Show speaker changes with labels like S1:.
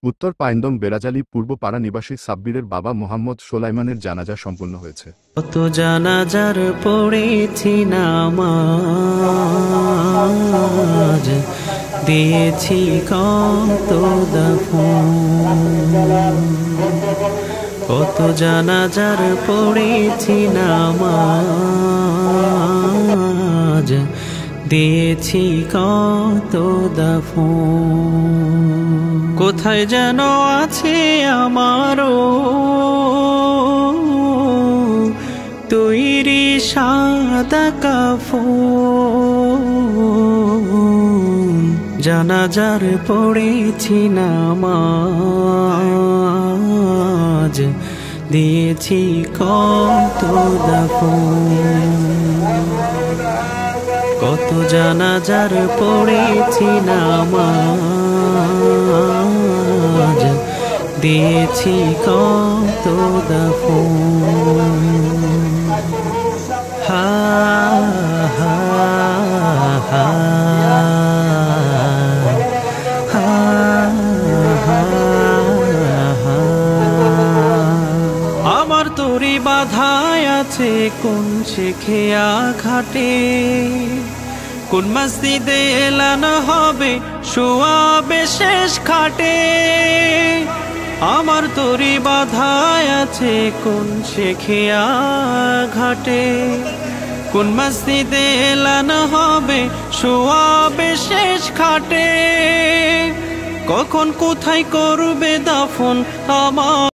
S1: উত্তর পাইন্দং বেড়াজালি পূর্ব পাড়া নিবাসী সাব্বিরের বাবা মোহাম্মদ সোলাইমানের জানাজা সম্পন্ন হয়েছে।
S2: কত জানাজার পড়েছি নামাজ, দিয়েছি কত দাফন। কত জানাজার পড়েছি নামাজ, দিয়েছি কত দাফন। কোথায় যেন আছে আমারও তৈরি সাদা কাফন। জানাজার পড়েছি নামাজ, দিয়েছি কত দাফন। কত জানাজার পড়েছি নামাজ, দিয়েছি কত দাফন। হা হা হা আমার তোরে বাধায় আছে কোন শেখিয়া ঘাটে, কোন মসজিদে এলানো হবে শোয়াবে শেষ খাটে। আমার তোরে বাধায় আছে কোন শেখিয়া ঘাটে, কোন মসজিদে এলানো হবে শোয়াবে শেষ খাটে। কখন কোথায় করবে দাফন আমার।